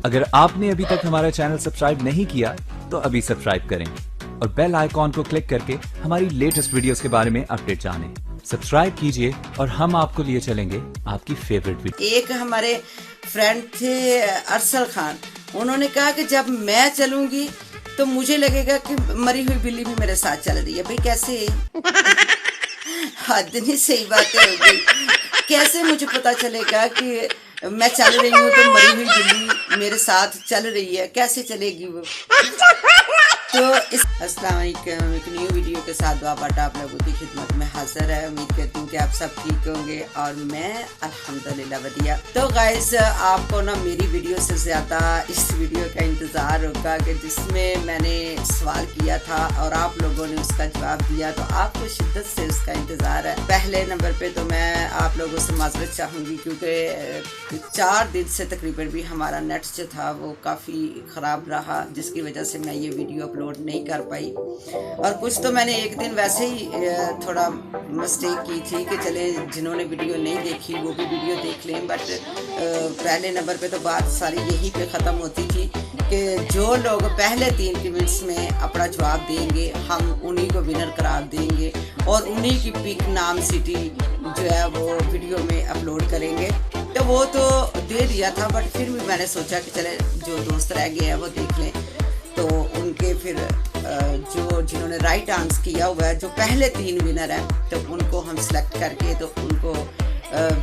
अगर आपने अभी तक हमारा चैनल सब्सक्राइब नहीं किया तो अभी सब्सक्राइब करें और बेल आइकॉन को क्लिक करके हमारी लेटेस्ट वीडियोस के बारे में अपडेट जानें। सब्सक्राइब कीजिए और हम आपको लिए चलेंगे आपकी फेवरेट वीडियो। एक हमारे फ्रेंड थे अरसल खान, उन्होंने कहा कि जब मैं चलूंगी तो मुझे लगेगा कि मरी हुई बिल्ली भी मेरे साथ चल रही है। भाई कैसे? हद नहीं, सही बातें हो गई। कैसे मुझे पता चलेगा कि मैं चल रही हूँ तो मरी हुई बिल्ली मेरे साथ चल रही है? कैसे चलेगी वो? तो अस्सलाम वालेकुम, एक न्यू वीडियो के साथ दुआ बाटा आप लोगों की खिदमत में हाजिर है। उम्मीद करती हूँ कि आप सब ठीक होंगे और मैं अल्हम्दुलिल्लाह बढ़िया। तो गाइस, आपको ना मेरी वीडियो से ज़्यादा इस वीडियो का इंतज़ार होगा कि जिसमें मैंने सवाल किया था और आप लोगों ने उसका जवाब दिया, तो आपको शिद्दत से उसका इंतज़ार है। पहले नंबर पर तो मैं आप लोगों से माजरत चाहूँगी क्योंकि 4 दिन से तकरीबन भी हमारा नेट जो था वो काफ़ी ख़राब रहा, जिसकी वजह से मैं ये वीडियो अपलोड नहीं कर पाई। और कुछ तो मैंने एक दिन वैसे ही थोड़ा मिस्टेक की थी कि चले जिन्होंने वीडियो नहीं देखी वो भी वीडियो देख लें, बट पहले नंबर पे तो बात सारी यहीं पे ख़त्म होती थी कि जो लोग पहले 3 मिनट्स में अपना जवाब देंगे हम उन्हीं को विनर करार देंगे और उन्हीं की पिक नाम सिटी जो है वो वीडियो में अपलोड करेंगे। तो वो तो दे दिया था, बट फिर भी मैंने सोचा कि चले जो दोस्त रह गए हैं वो देख लें। तो उनके फिर जिन्होंने राइट आंसर किया हुआ है, जो पहले 3 विनर हैं, तो उनको हम सिलेक्ट करके तो उनको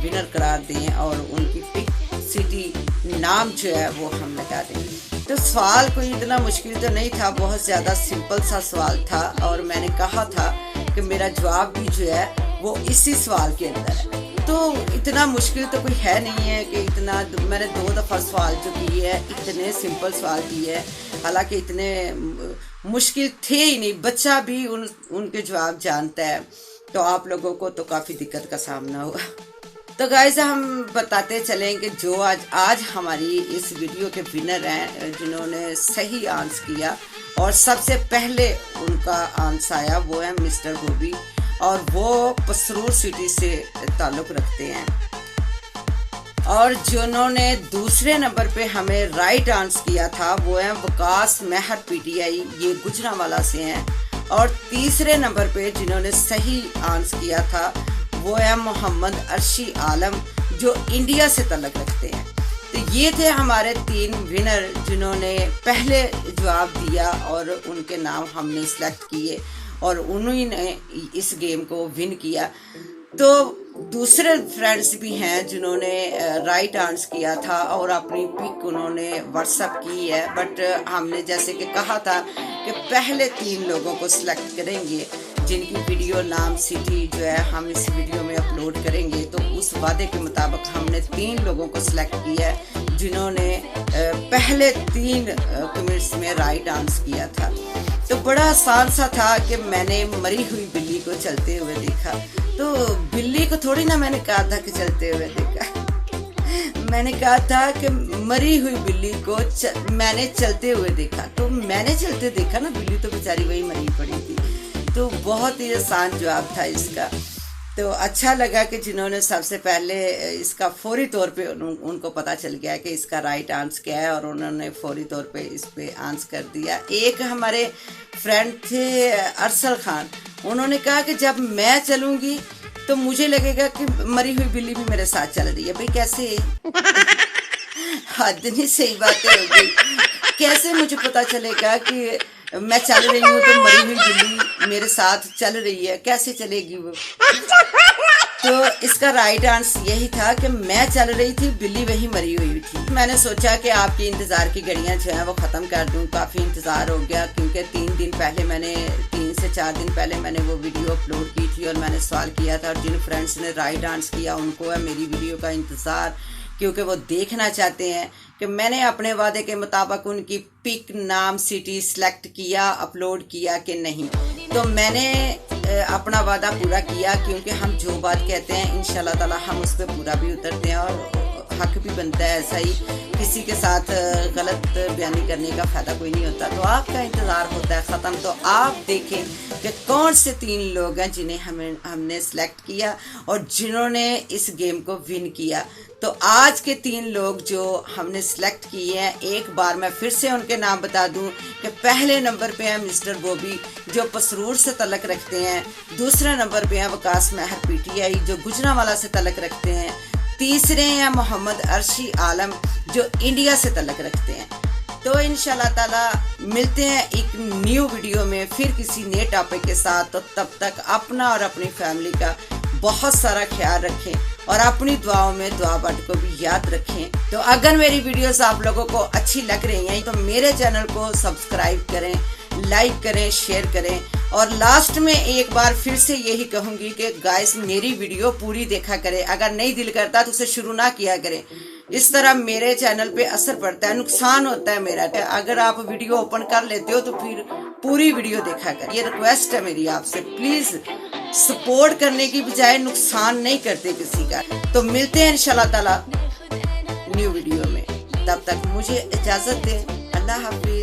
विनर करार दें और उनकी पिक सिटी नाम जो है वो हम लगा देंगे। तो सवाल कोई इतना मुश्किल तो नहीं था, बहुत ज़्यादा सिंपल सा सवाल था और मैंने कहा था कि मेरा जवाब भी जो है वो इसी सवाल के अंदर है। तो इतना मुश्किल तो कोई है नहीं है कि इतना मैंने 2 दफ़ा सवाल जो किए हैं, इतने सिंपल सवाल किए हैं, हालांकि इतने मुश्किल थे ही नहीं। बच्चा भी उनके जवाब जानता है, तो आप लोगों को तो काफ़ी दिक्कत का सामना हुआ। तो गाइस, हम बताते चलें कि जो आज हमारी इस वीडियो के विनर हैं जिन्होंने सही आंसर किया और सबसे पहले उनका आंसर आया वो है मिस्टर गोभी और वो पसरूर सिटी से ताल्लुक़ रखते हैं। और जिन्होंने दूसरे नंबर पे हमें राइट आंसर किया था वो है वकास मेहर पीटीआई, ये गुजरांवाला से हैं। और तीसरे नंबर पे जिन्होंने सही आंसर किया था वो है मोहम्मद अर्शी आलम, जो इंडिया से ताल्लुक़ रखते हैं। तो ये थे हमारे 3 विनर जिन्होंने पहले जवाब दिया और उनके नाम हमने सेलेक्ट किए और उन्हीं ने इस गेम को विन किया। तो दूसरे फ्रेंड्स भी हैं जिन्होंने राइट आंसर किया था और अपनी पिक उन्होंने व्हाट्सएप की है, बट हमने जैसे कि कहा था कि पहले 3 लोगों को सिलेक्ट करेंगे जिनकी वीडियो नाम सिटी जो है हम इस वीडियो में अपलोड करेंगे। तो उस वादे के मुताबिक हमने 3 लोगों को सिलेक्ट किया है जिन्होंने पहले 3 कमेंट्स में राइट आंसर किया था। तो बड़ा आसान सा था कि मैंने मरी हुई बिल्ली को चलते हुए देखा। तो बिल्ली को थोड़ी ना मैंने कहा था कि चलते हुए देखा, मैंने कहा था कि मरी हुई बिल्ली को मैंने चलते हुए देखा। तो मैंने चलते देखा ना, बिल्ली तो बेचारी वही मरी पड़ी थी। तो बहुत ही आसान जवाब था इसका। तो अच्छा लगा कि जिन्होंने सबसे पहले इसका फौरी तौर पे उनको पता चल गया कि इसका राइट आंसर क्या है और उन्होंने फौरी तौर पे इस पे आंसर कर दिया। एक हमारे फ्रेंड थे अरसल खान, उन्होंने कहा कि जब मैं चलूंगी तो मुझे लगेगा कि मरी हुई बिल्ली भी मेरे साथ चल रही है। भाई कैसे? हद नहीं, सही बातें हो गई। कैसे मुझे पता चलेगा कि मैं चल रही हूँ तो मरी हुई बिल्ली मेरे साथ चल रही है? कैसे चलेगी वो? तो इसका राइट आंसर यही था कि मैं चल रही थी, बिल्ली वही मरी हुई थी। मैंने सोचा कि आपके इंतज़ार की घड़ियाँ जो हैं वो ख़त्म कर दूँ। काफ़ी इंतज़ार हो गया क्योंकि 3 दिन पहले मैंने 3 से 4 दिन पहले मैंने वो वीडियो अपलोड की थी और मैंने सवाल किया था और जिन फ्रेंड्स ने राइट आंसर किया उनको है मेरी वीडियो का इंतज़ार, क्योंकि वो देखना चाहते हैं कि मैंने अपने वादे के मुताबिक उनकी पिक नाम सिटी सेलेक्ट किया, अपलोड किया कि नहीं। तो मैंने अपना वादा पूरा किया क्योंकि हम जो बात कहते हैं इंशाल्लाह ताला हम उस पर पूरा भी उतरते हैं और हक भी बनता है ऐसा ही, किसी के साथ गलत बयानी करने का फायदा कोई नहीं होता। तो आपका इंतज़ार होता है ख़त्म। तो आप देखें कि कौन से 3 लोग हैं जिन्हें हमने सेलेक्ट किया और जिन्होंने इस गेम को विन किया। तो आज के 3 लोग जो हमने सेलेक्ट किए हैं, एक बार मैं फिर से उनके नाम बता दूं कि पहले नंबर पे हैं मिस्टर बॉबी जो पसरूर से तलक रखते हैं, दूसरे नंबर पे हैं वकास महर पीटीआई जो गुजरांवाला से तलक रखते हैं, तीसरे हैं मोहम्मद अर्शी आलम जो इंडिया से तलक रखते हैं। तो इंशाल्लाह ताला मिलते हैं एक न्यू वीडियो में फिर किसी नए टॉपिक के साथ। तो तब तक अपना और अपनी फैमिली का बहुत सारा ख्याल रखें और अपनी दुआओं में दुआ बट को भी याद रखें। तो अगर मेरी वीडियोस आप लोगों को अच्छी लग रही हैं तो मेरे चैनल को सब्सक्राइब करें, लाइक करें, शेयर करें। और लास्ट में एक बार फिर से यही कहूंगी कि गाइस मेरी वीडियो पूरी देखा करें, अगर नहीं दिल करता तो उसे शुरू ना किया करें। इस तरह मेरे चैनल पे असर पड़ता है, नुकसान होता है मेरा। अगर आप वीडियो ओपन कर लेते हो तो फिर पूरी वीडियो देखा करें। ये रिक्वेस्ट है मेरी आपसे, प्लीज सपोर्ट करने की बजाय नुकसान नहीं करते किसी का। तो मिलते हैं इंशाल्लाह ताला न्यू वीडियो में, तब तक मुझे इजाजत दें। अल्लाह हाफिज।